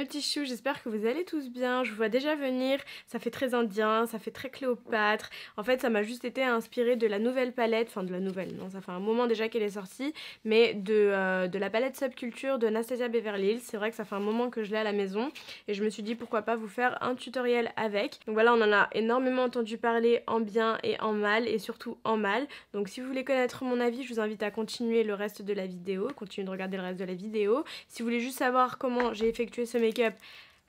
mes petits choux, j'espère que vous allez tous bien. Je vous vois déjà venir, ça fait très indien, ça fait très Cléopâtre. En fait, ça m'a juste été inspiré de la nouvelle palette, enfin de la nouvelle, non, ça fait un moment déjà qu'elle est sortie, mais de la palette Subculture de Anastasia Beverly Hills. C'est vrai que ça fait un moment que je l'ai à la maison et je me suis dit pourquoi pas vous faire un tutoriel avec. Donc voilà, on en a énormément entendu parler en bien et en mal, et surtout en mal. Donc si vous voulez connaître mon avis, je vous invite à continuer le reste de la vidéo, continuez de regarder le reste de la vidéo. Si vous voulez juste savoir comment j'ai effectué ce make-up,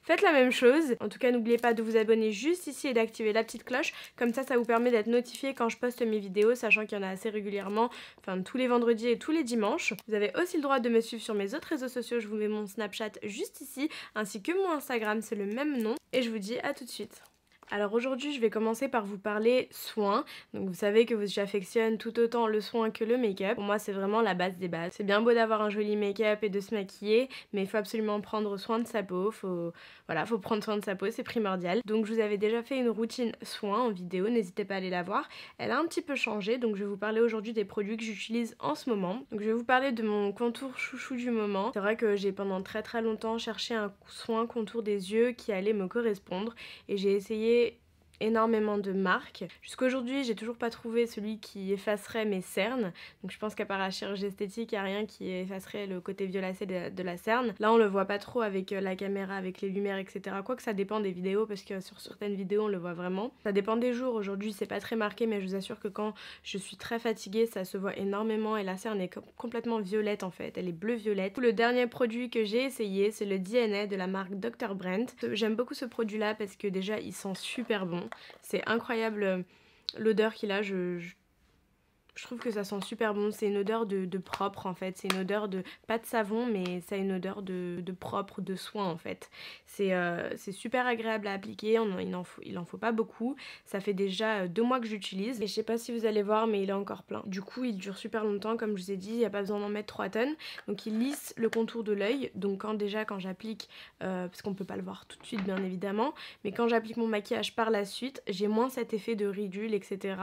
faites la même chose. En tout cas, n'oubliez pas de vous abonner juste ici et d'activer la petite cloche. Comme ça vous permet d'être notifié quand je poste mes vidéos, sachant qu'il y en a assez régulièrement, enfin tous les vendredis et tous les dimanches. Vous avez aussi le droit de me suivre sur mes autres réseaux sociaux. Je vous mets mon Snapchat juste ici, ainsi que mon Instagram, c'est le même nom. Et je vous dis à tout de suite. Alors aujourd'hui je vais commencer par vous parler soins. Donc vous savez que j'affectionne tout autant le soin que le make-up. Pour moi c'est vraiment la base des bases. C'est bien beau d'avoir un joli make-up et de se maquiller, mais il faut absolument prendre soin de sa peau. Faut prendre soin de sa peau, c'est primordial. Donc je vous avais déjà fait une routine soins en vidéo, n'hésitez pas à aller la voir. Elle a un petit peu changé, donc je vais vous parler aujourd'hui des produits que j'utilise en ce moment. Donc je vais vous parler de mon contour chouchou du moment. C'est vrai que j'ai pendant très longtemps cherché un soin contour des yeux qui allait me correspondre et j'ai essayé énormément de marques. Jusqu'à aujourd'hui, j'ai toujours pas trouvé celui qui effacerait mes cernes. Donc je pense qu'à part la chirurgie esthétique, il n'y a rien qui effacerait le côté violacé de la cerne. Là, on le voit pas trop avec la caméra, avec les lumières, etc. Quoique ça dépend des vidéos, parce que sur certaines vidéos, on le voit vraiment. Ça dépend des jours. Aujourd'hui, c'est pas très marqué, mais je vous assure que quand je suis très fatiguée, ça se voit énormément et la cerne est complètement violette en fait. Elle est bleu-violette. Le dernier produit que j'ai essayé, c'est le DNA de la marque Dr. Brent. J'aime beaucoup ce produit-là parce que déjà, il sent super bon. C'est incroyable l'odeur qu'il a, je trouve que ça sent super bon. C'est une odeur de propre en fait, c'est une odeur de, pas de savon, mais ça a une odeur de propre, de soin en fait. C'est super agréable à appliquer, il en faut pas beaucoup. Ça fait déjà 2 mois que j'utilise et je sais pas si vous allez voir, mais il est encore plein. Du coup il dure super longtemps, comme je vous ai dit, il n'y a pas besoin d'en mettre 3 tonnes. Donc il lisse le contour de l'œil, donc quand j'applique, parce qu'on peut pas le voir tout de suite bien évidemment, mais quand j'applique mon maquillage par la suite, j'ai moins cet effet de ridule, etc.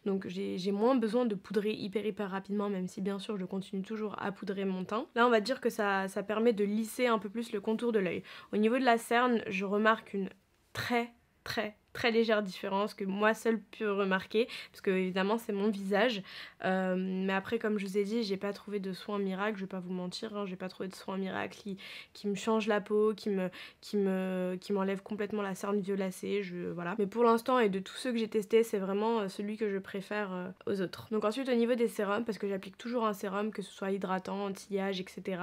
Donc j'ai moins besoin de poudrer hyper rapidement, même si bien sûr je continue toujours à poudrer mon teint. Là on va dire que ça permet de lisser un peu plus le contour de l'œil. Au niveau de la cerne, je remarque une très légère différence que moi seule peux remarquer, parce que évidemment c'est mon visage, mais après comme je vous ai dit, j'ai pas trouvé de soin miracle, je vais pas vous mentir, hein, j'ai pas trouvé de soin miracle qui me change la peau, qui m'enlève complètement la cerne violacée, voilà. Mais pour l'instant et de tous ceux que j'ai testés, c'est vraiment celui que je préfère aux autres. Donc ensuite au niveau des sérums, parce que j'applique toujours un sérum, que ce soit hydratant, anti-âge, etc.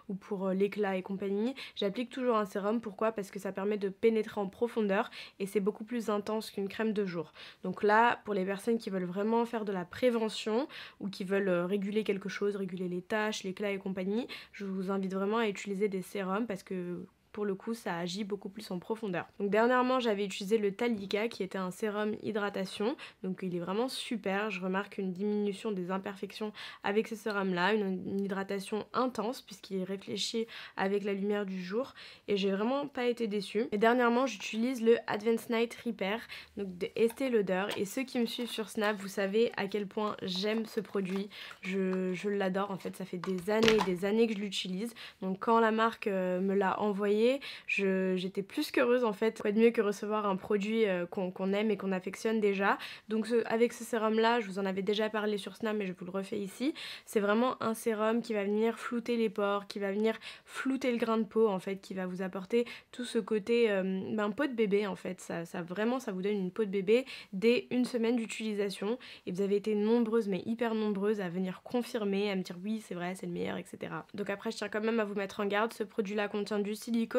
ou pour l'éclat et compagnie, j'applique toujours un sérum. Pourquoi? Parce que ça permet de pénétrer en profondeur et c'est beaucoup plus intense qu'une crème de jour. Donc là, pour les personnes qui veulent vraiment faire de la prévention ou qui veulent réguler quelque chose, réguler les taches, l'éclat et compagnie, je vous invite vraiment à utiliser des sérums parce que pour le coup ça agit beaucoup plus en profondeur. Donc dernièrement j'avais utilisé le Talika qui était un sérum hydratation, donc il est vraiment super. Je remarque une diminution des imperfections avec ce sérum là, une hydratation intense puisqu'il est réfléchi avec la lumière du jour et j'ai vraiment pas été déçue. Et dernièrement j'utilise le Advanced Night Repair, donc de Estée Lauder, et ceux qui me suivent sur Snap, vous savez à quel point j'aime ce produit, je l'adore en fait, ça fait des années que je l'utilise. Donc quand la marque me l'a envoyé, j'étais plus qu'heureuse en fait. Quoi de mieux que recevoir un produit qu'on aime et qu'on affectionne déjà. Donc avec ce sérum là, je vous en avais déjà parlé sur Snap mais je vous le refais ici, c'est vraiment un sérum qui va venir flouter les pores, qui va venir flouter le grain de peau en fait, qui va vous apporter tout ce côté peau de bébé en fait. Vraiment ça vous donne une peau de bébé dès une semaine d'utilisation et vous avez été nombreuses, mais hyper nombreuses, à venir confirmer, à me dire oui c'est vrai, c'est le meilleur, etc. Donc après je tiens quand même à vous mettre en garde, ce produit là contient du silicone,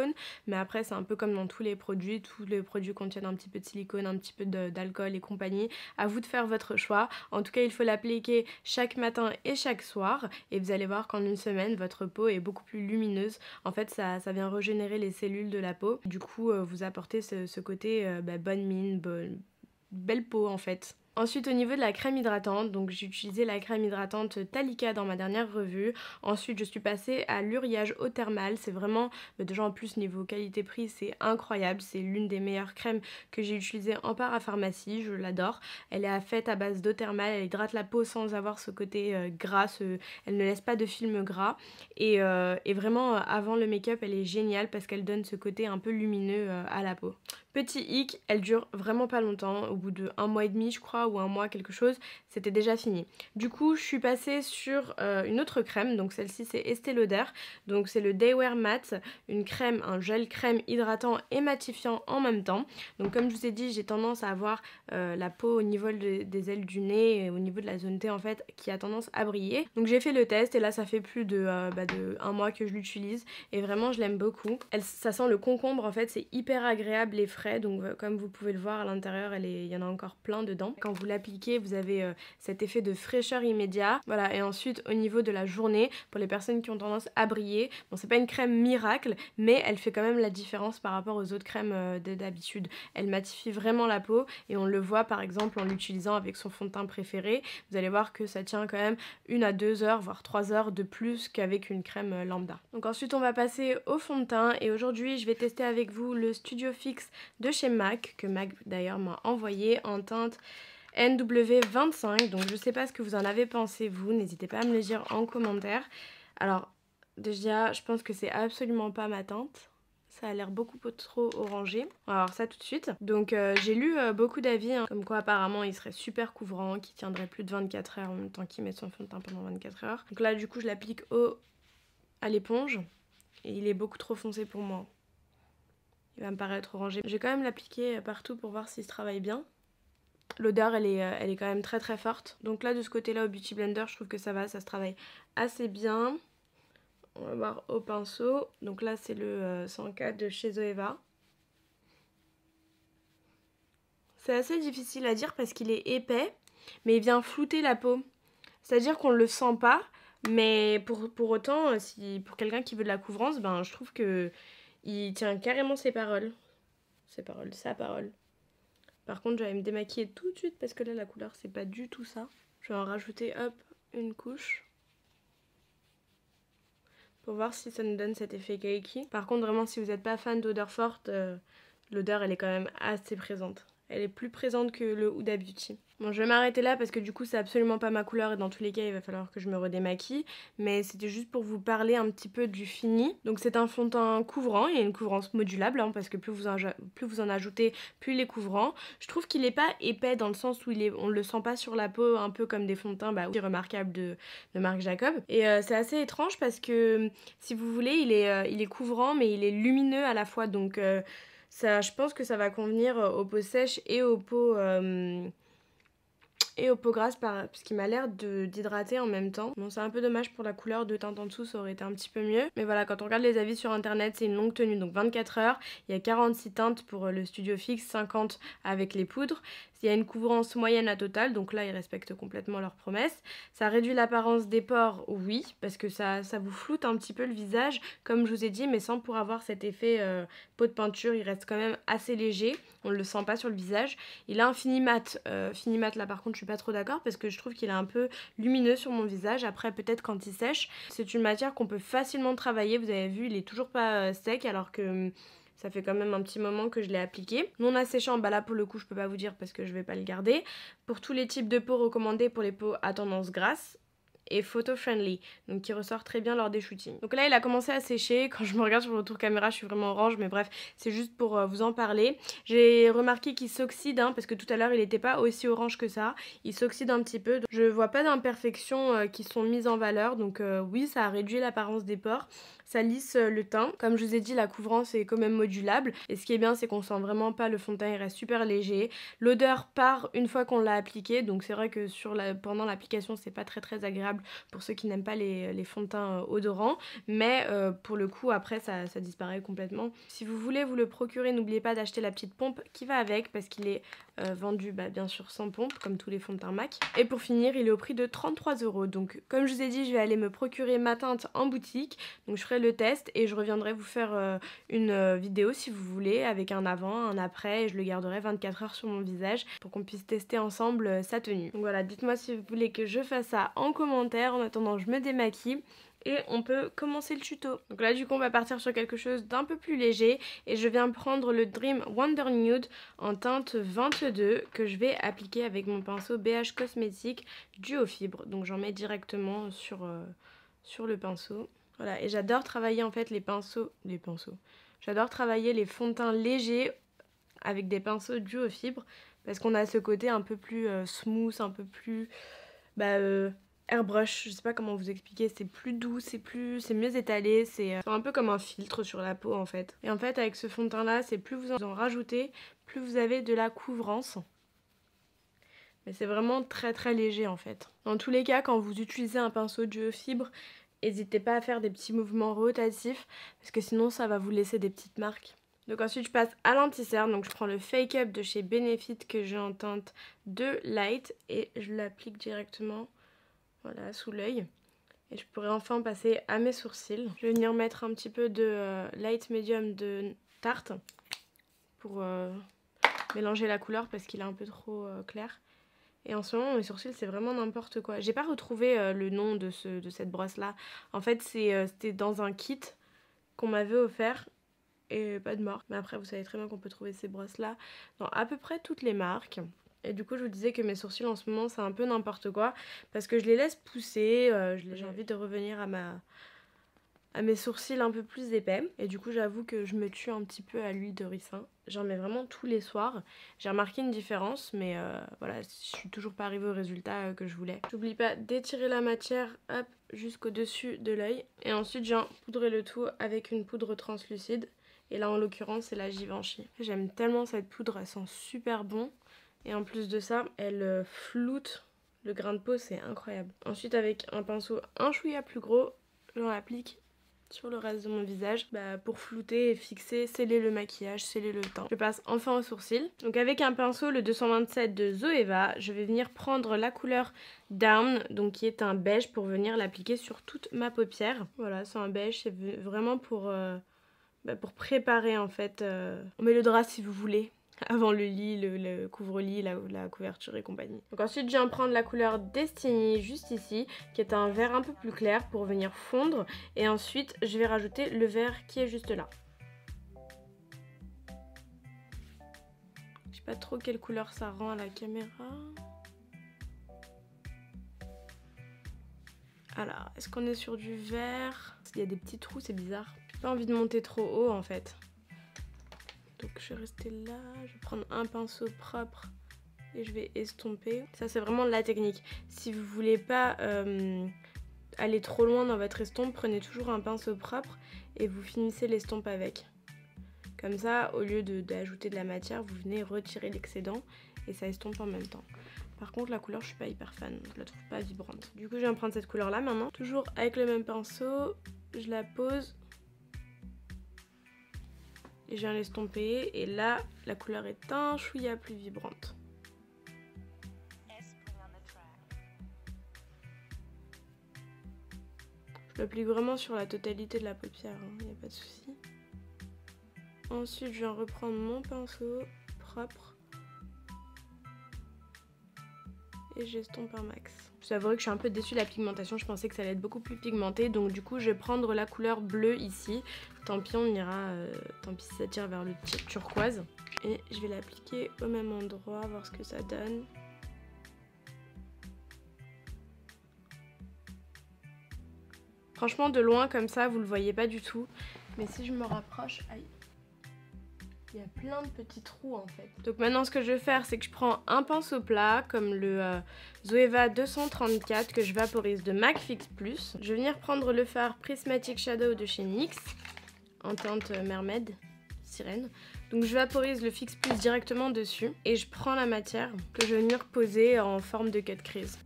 mais après c'est un peu comme dans tous les produits contiennent un petit peu de silicone, un petit peu d'alcool et compagnie. À vous de faire votre choix. En tout cas il faut l'appliquer chaque matin et chaque soir et vous allez voir qu'en une semaine votre peau est beaucoup plus lumineuse. En fait ça vient régénérer les cellules de la peau, du coup vous apportez ce côté bonne mine, belle peau en fait. Ensuite au niveau de la crème hydratante, donc j'ai utilisé la crème hydratante Talika dans ma dernière revue. Ensuite je suis passée à l'Uriage Eau Thermale, c'est vraiment, déjà en plus niveau qualité-prix c'est incroyable, c'est l'une des meilleures crèmes que j'ai utilisées en parapharmacie, je l'adore. Elle est faite à base d'eau thermale, elle hydrate la peau sans avoir ce côté gras, elle ne laisse pas de film gras et vraiment avant le make-up elle est géniale parce qu'elle donne ce côté un peu lumineux à la peau. Petit hic, elle dure vraiment pas longtemps, au bout de 1 mois et demi je crois, ou 1 mois quelque chose, c'était déjà fini. Du coup je suis passée sur une autre crème, donc celle-ci c'est Estée Lauder, donc c'est le Day Wear Matte, une crème, un gel crème hydratant et matifiant en même temps. Donc comme je vous ai dit, j'ai tendance à avoir la peau au niveau des ailes du nez et au niveau de la zone T en fait qui a tendance à briller. Donc j'ai fait le test et là ça fait plus de 1 mois que je l'utilise et vraiment je l'aime beaucoup. Ça sent le concombre en fait, c'est hyper agréable et frais, donc comme vous pouvez le voir à l'intérieur il y en a encore plein dedans. Quand vous l'appliquez vous avez cet effet de fraîcheur immédiat. Voilà, et ensuite au niveau de la journée, pour les personnes qui ont tendance à briller, bon c'est pas une crème miracle mais elle fait quand même la différence par rapport aux autres crèmes d'habitude. Elle matifie vraiment la peau et on le voit par exemple en l'utilisant avec son fond de teint préféré. Vous allez voir que ça tient quand même 1 à 2 heures voire 3 heures de plus qu'avec une crème lambda. Donc ensuite on va passer au fond de teint et aujourd'hui je vais tester avec vous le Studio Fix de chez MAC, que MAC d'ailleurs m'a envoyé en teinte NW25. Donc je sais pas ce que vous en avez pensé vous, n'hésitez pas à me le dire en commentaire. Alors déjà je pense que c'est absolument pas ma teinte. Ça a l'air beaucoup trop orangé. On va voir ça tout de suite. Donc j'ai lu beaucoup d'avis, comme quoi apparemment il serait super couvrant, qu'il tiendrait plus de 24 heures en même temps qu'il met son fond de teint pendant 24 heures. Donc là du coup je l'applique à l'éponge et il est beaucoup trop foncé pour moi. Il va me paraître orangé. Je vais quand même l'appliquer partout pour voir s'il se travaille bien. L'odeur elle est quand même très très forte. Donc là de ce côté là au Beauty Blender je trouve que ça va, ça se travaille assez bien. On va voir au pinceau. Donc là c'est le 104 de chez Zoeva. C'est assez difficile à dire parce qu'il est épais, mais il vient flouter la peau. C'est-à-dire qu'on ne le sent pas, mais pour autant, pour quelqu'un qui veut de la couvrance, ben, je trouve que il tient carrément ses paroles. Sa parole. Par contre, je vais me démaquiller tout de suite parce que là, la couleur, c'est pas du tout ça. Je vais en rajouter, hop, une couche. Pour voir si ça nous donne cet effet cakey. Par contre, vraiment, si vous n'êtes pas fan d'odeur forte, l'odeur, elle est quand même assez présente. Elle est plus présente que le Huda Beauty. Bon, je vais m'arrêter là parce que du coup c'est absolument pas ma couleur et dans tous les cas il va falloir que je me redémaquille. Mais c'était juste pour vous parler un petit peu du fini. Donc c'est un fond de teint couvrant, il y a une couvrance modulable parce que plus vous en ajoutez, plus il est couvrant. Je trouve qu'il est pas épais dans le sens où on le sent pas sur la peau, un peu comme des fonds de teint remarquables de Marc Jacob. Et c'est assez étrange parce que si vous voulez il est couvrant mais il est lumineux à la fois, donc ça, je pense que ça va convenir aux peaux sèches et aux peaux grasses parce qu'il m'a l'air d'hydrater en même temps. Bon, c'est un peu dommage pour la couleur de teinte en dessous, ça aurait été un petit peu mieux. Mais voilà, quand on regarde les avis sur internet, c'est une longue tenue, donc 24 heures. Il y a 46 teintes pour le Studio Fix, 50 avec les poudres. Il y a une couvrance moyenne à total, donc là ils respectent complètement leurs promesses. Ça réduit l'apparence des pores, oui, parce que ça vous floute un petit peu le visage, comme je vous ai dit, mais sans pour avoir cet effet peau de peinture, il reste quand même assez léger, on ne le sent pas sur le visage. Il a un fini mat, là par contre je suis pas trop d'accord parce que je trouve qu'il est un peu lumineux sur mon visage. Après peut-être quand il sèche, c'est une matière qu'on peut facilement travailler, vous avez vu il est toujours pas sec alors que ça fait quand même un petit moment que je l'ai appliqué. Non asséchant, bah là pour le coup je peux pas vous dire parce que je vais pas le garder. Pour tous les types de peau recommandés pour les peaux à tendance grasse et photo-friendly, donc qui ressort très bien lors des shootings. Donc là il a commencé à sécher, quand je me regarde sur le retour caméra je suis vraiment orange, mais bref c'est juste pour vous en parler. J'ai remarqué qu'il s'oxyde parce que tout à l'heure il n'était pas aussi orange que ça, il s'oxyde un petit peu, donc je vois pas d'imperfections qui sont mises en valeur, donc oui ça a réduit l'apparence des pores. Ça lisse le teint. Comme je vous ai dit, la couvrance est quand même modulable. Et ce qui est bien, c'est qu'on sent vraiment pas le fond de teint, il reste super léger. L'odeur part une fois qu'on l'a appliqué. Donc c'est vrai que pendant l'application, c'est pas très agréable agréable pour ceux qui n'aiment pas les fonds de teint odorants, mais pour le coup après ça disparaît complètement. Si vous voulez vous le procurer, n'oubliez pas d'acheter la petite pompe qui va avec parce qu'il est vendu bien sûr sans pompe comme tous les fonds de teint MAC. Et pour finir il est au prix de 33 €. Donc comme je vous ai dit, je vais aller me procurer ma teinte en boutique, donc je ferai le test et je reviendrai vous faire une vidéo si vous voulez avec un avant, un après, et je le garderai 24 heures sur mon visage pour qu'on puisse tester ensemble sa tenue. Donc voilà, dites-moi si vous voulez que je fasse ça en commentaire. En attendant je me démaquille et on peut commencer le tuto. Donc là du coup on va partir sur quelque chose d'un peu plus léger et je viens prendre le Dream Wonder Nude en teinte 22 que je vais appliquer avec mon pinceau BH Cosmétiques Duo Fibre. Donc j'en mets directement sur le pinceau. Voilà, et j'adore travailler en fait les pinceaux. J'adore travailler les fonds de teint légers avec des pinceaux Duo Fibre parce qu'on a ce côté un peu plus smooth, un peu plus airbrush, je sais pas comment vous expliquer, c'est plus doux, c'est mieux étalé, c'est un peu comme un filtre sur la peau en fait. Et en fait avec ce fond de teint là, c'est plus vous en rajoutez, plus vous avez de la couvrance. Mais c'est vraiment très très léger en fait. Dans tous les cas, quand vous utilisez un pinceau Duo Fibre, n'hésitez pas à faire des petits mouvements rotatifs parce que sinon ça va vous laisser des petites marques. Donc ensuite je passe à l'anti-cerne, donc je prends le Fake Up de chez Benefit que j'ai en teinte 2 Light et je l'applique directement, voilà, sous l'œil. Et je pourrais enfin passer à mes sourcils. Je vais venir mettre un petit peu de Light Medium de Tarte pour mélanger la couleur parce qu'il est un peu trop clair. Et en ce moment mes sourcils c'est vraiment n'importe quoi. J'ai pas retrouvé le nom de cette brosse là. En fait c'était dans un kit qu'on m'avait offert. Et pas de marque. Mais après vous savez très bien qu'on peut trouver ces brosses là dans à peu près toutes les marques. Et du coup je vous disais que mes sourcils en ce moment c'est un peu n'importe quoi parce que je les laisse pousser, j'ai envie de revenir à mes sourcils un peu plus épais. Et du coup j'avoue que je me tue un petit peu à l'huile de ricin. J'en mets vraiment tous les soirs. J'ai remarqué une différence mais voilà, je suis toujours pas arrivée au résultat que je voulais. J'oublie pas d'étirer la matière hop jusqu'au dessus de l'œil. Et ensuite je viens poudrer le tout avec une poudre translucide. Et là en l'occurrence c'est la Givenchy. J'aime tellement cette poudre, elle sent super bon. Et en plus de ça, elle floute le grain de peau, c'est incroyable. Ensuite avec un pinceau un chouïa plus gros, j'en applique sur le reste de mon visage pour flouter et fixer, sceller le maquillage, sceller le teint. Je passe enfin aux sourcils. Donc avec un pinceau, le 227 de Zoeva, je vais venir prendre la couleur Down, donc qui est un beige, pour venir l'appliquer sur toute ma paupière. Voilà, c'est un beige, c'est vraiment pour préparer en fait. On met le drap si vous voulez, avant le lit, le couvre-lit, la couverture et compagnie. Donc ensuite je viens prendre la couleur Destiny juste ici, qui est un vert un peu plus clair pour venir fondre. Et ensuite je vais rajouter le vert qui est juste là. Je sais pas trop quelle couleur ça rend à la caméra. Alors, est-ce qu'on est sur du vert? Il y a des petits trous, c'est bizarre. J'ai pas envie de monter trop haut en fait. Donc je vais rester là, je vais prendre un pinceau propre et je vais estomper. Ça c'est vraiment la technique. Si vous voulez pas aller trop loin dans votre estompe, prenez toujours un pinceau propre et vous finissez l'estompe avec. Comme ça, au lieu d'ajouter de la matière, vous venez retirer l'excédent et ça estompe en même temps. Par contre la couleur je suis pas hyper fan, je la trouve pas vibrante. Du coup je viens prendre cette couleur là maintenant. Toujours avec le même pinceau, je la pose. Et je viens l'estomper et là la couleur est un chouïa plus vibrante. Je l'applique vraiment sur la totalité de la paupière, il n'y a pas de souci. Ensuite je viens reprendre mon pinceau propre et j'estompe un max. Je vous avouerai que je suis un peu déçue de la pigmentation, je pensais que ça allait être beaucoup plus pigmenté, donc du coup je vais prendre la couleur bleue ici. Tant pis on ira, tant pis si ça tire vers le turquoise. Et je vais l'appliquer au même endroit, voir ce que ça donne. Franchement de loin comme ça vous le voyez pas du tout, mais si je me rapproche, aïe, il y a plein de petits trous en fait. Donc maintenant ce que je vais faire c'est que je prends un pinceau plat comme le Zoeva 234 que je vaporise de MAC Fix Plus. Je vais venir prendre le fard Prismatic Shadow de chez NYX en teinte Mermaid, sirène. Donc je vaporise le Fix Plus directement dessus et je prends la matière que je vais venir poser en forme de cut crease.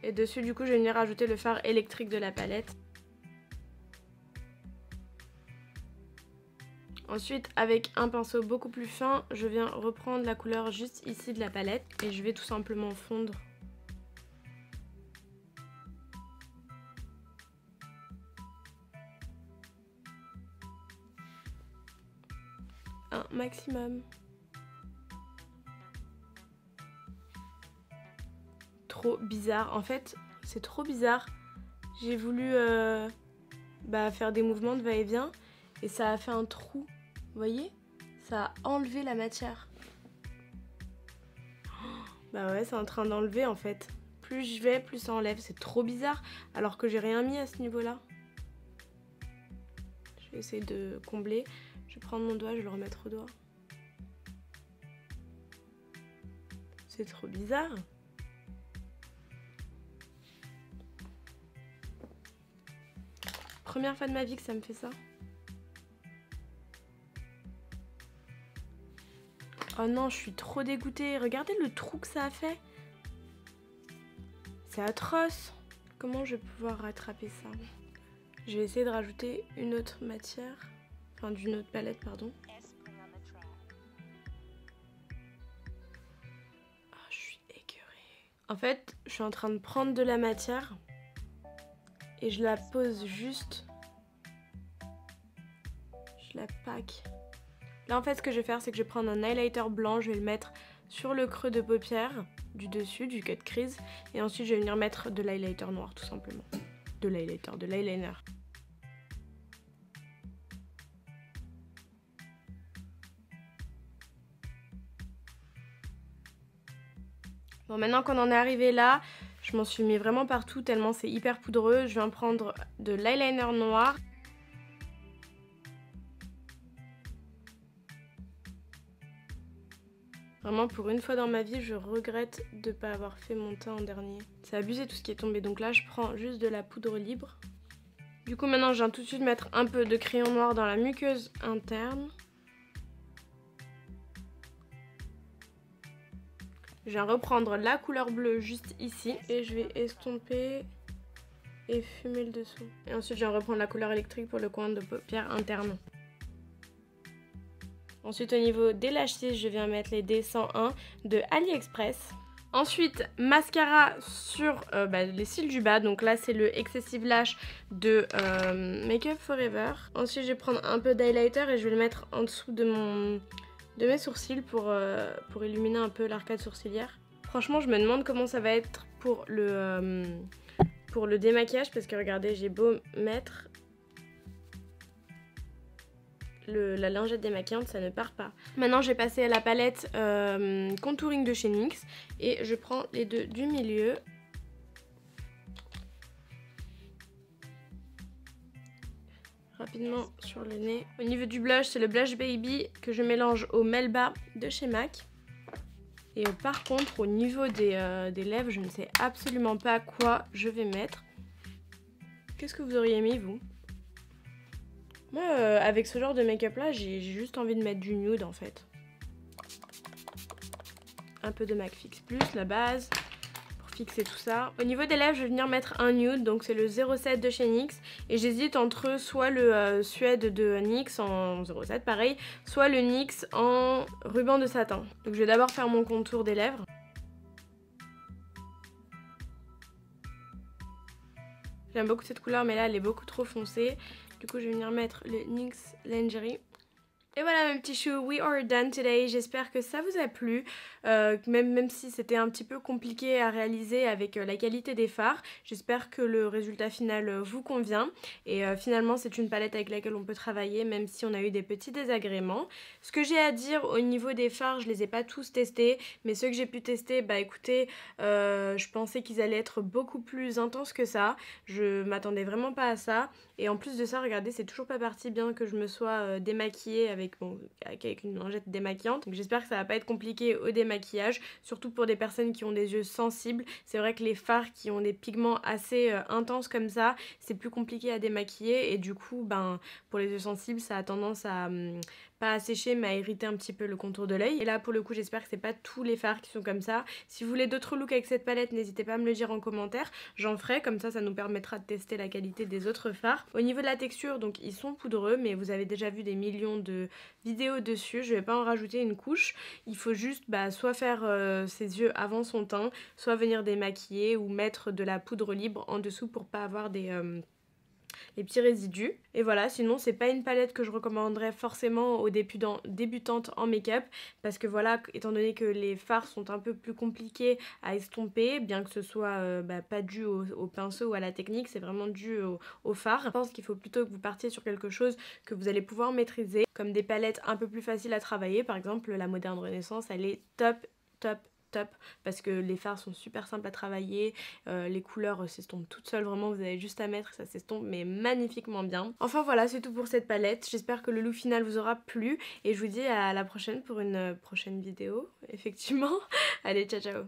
Et dessus du coup je vais venir rajouter le fard électrique de la palette. Ensuite, avec un pinceau beaucoup plus fin, je viens reprendre la couleur juste ici de la palette et je vais tout simplement fondre. Un maximum. Trop bizarre. En fait, c'est trop bizarre. J'ai voulu faire des mouvements de va-et-vient et ça a fait un trou. Vous voyez? Ça a enlevé la matière. Bah ouais, c'est en train d'enlever en fait. Plus je vais, plus ça enlève. C'est trop bizarre. Alors que j'ai rien mis à ce niveau-là. Je vais essayer de combler. Je vais prendre mon doigt, je vais le remettre au doigt. C'est trop bizarre. Première fois de ma vie que ça me fait ça. Oh non, je suis trop dégoûtée. Regardez le trou que ça a fait. C'est atroce. Comment je vais pouvoir rattraper ça? Je vais essayer de rajouter une autre matière. Enfin, d'une autre palette, pardon. Oh, je suis écœurée. En fait, je suis en train de prendre de la matière. Et je la pose juste. Je la pack. Là en fait ce que je vais faire c'est que je vais prendre un highlighter blanc, je vais le mettre sur le creux de paupière du dessus, du cut crease. Et ensuite je vais venir mettre de l'highlighter noir tout simplement. De l'eyeliner. Bon, maintenant qu'on en est arrivé là, je m'en suis mis vraiment partout tellement c'est hyper poudreux. Je viens prendre de l'eyeliner noir. Vraiment, pour une fois dans ma vie, je regrette de ne pas avoir fait mon teint en dernier. C'est abusé tout ce qui est tombé. Donc là, je prends juste de la poudre libre. Du coup, maintenant, je viens tout de suite mettre un peu de crayon noir dans la muqueuse interne. Je viens reprendre la couleur bleue juste ici. Et je vais estomper et fumer le dessous. Et ensuite, je viens reprendre la couleur électrique pour le coin de paupière interne. Ensuite, au niveau des lash cils, je viens mettre les D101 de AliExpress. Ensuite, mascara sur les cils du bas. Donc là, c'est le Excessive Lash de Make Up Forever. Ensuite, je vais prendre un peu d'highlighter et je vais le mettre en dessous de mes sourcils pour illuminer un peu l'arcade sourcilière. Franchement, je me demande comment ça va être pour le démaquillage parce que regardez, j'ai beau mettre la lingette démaquillante, ça ne part pas. Maintenant je vais passer à la palette contouring de chez NYX et je prends les deux du milieu. Rapidement sur le nez. Au niveau du blush, c'est le Blush Baby que je mélange au Melba de chez MAC. Et par contre au niveau des lèvres, je ne sais absolument pas quoi je vais mettre. Qu'est-ce que vous auriez mis vous? Moi, avec ce genre de make-up là, j'ai juste envie de mettre du nude en fait. Un peu de MAC Fix Plus, la base, pour fixer tout ça. Au niveau des lèvres, je vais venir mettre un nude, donc c'est le 07 de chez NYX. Et j'hésite entre soit le Suède de NYX en 07, pareil, soit le NYX en ruban de satin. Donc je vais d'abord faire mon contour des lèvres. J'aime beaucoup cette couleur, mais là, elle est beaucoup trop foncée. Du coup, je vais venir mettre le NYX Lingerie. Et voilà mes petits choux, we are done today. J'espère que ça vous a plu, même si c'était un petit peu compliqué à réaliser avec la qualité des fards. J'espère que le résultat final vous convient. Et finalement c'est une palette avec laquelle on peut travailler même si on a eu des petits désagréments. Ce que j'ai à dire au niveau des fards, je les ai pas tous testés, mais ceux que j'ai pu tester, bah écoutez, je pensais qu'ils allaient être beaucoup plus intenses que ça. Je m'attendais vraiment pas à ça. Et en plus de ça, regardez, c'est toujours pas parti bien que je me sois démaquillée avec une lingette démaquillante. Donc j'espère que ça va pas être compliqué au démaquillage, surtout pour des personnes qui ont des yeux sensibles. C'est vrai que les fards qui ont des pigments assez intenses comme ça, c'est plus compliqué à démaquiller et du coup, pour les yeux sensibles, ça a tendance à pas à sécher mais à irriter un petit peu le contour de l'œil. Et là pour le coup j'espère que c'est pas tous les fards qui sont comme ça. Si vous voulez d'autres looks avec cette palette, n'hésitez pas à me le dire en commentaire, j'en ferai, comme ça nous permettra de tester la qualité des autres fards. Au niveau de la texture, donc ils sont poudreux mais vous avez déjà vu des millions de vidéos dessus, je vais pas en rajouter une couche. Il faut juste soit faire ses yeux avant son teint, soit venir démaquiller ou mettre de la poudre libre en dessous pour pas avoir les petits résidus. Et voilà, sinon c'est pas une palette que je recommanderais forcément aux débutantes en make-up, parce que voilà, étant donné que les fards sont un peu plus compliqués à estomper, bien que ce soit pas dû au pinceau ou à la technique, c'est vraiment dû au fard. Je pense qu'il faut plutôt que vous partiez sur quelque chose que vous allez pouvoir maîtriser, comme des palettes un peu plus faciles à travailler. Par exemple la Moderne Renaissance, elle est top parce que les fards sont super simples à travailler, les couleurs s'estompent toutes seules, vraiment vous avez juste à mettre, ça s'estompe mais magnifiquement bien. Enfin voilà, c'est tout pour cette palette, j'espère que le look final vous aura plu et je vous dis à la prochaine pour une prochaine vidéo, effectivement. Allez, ciao ciao.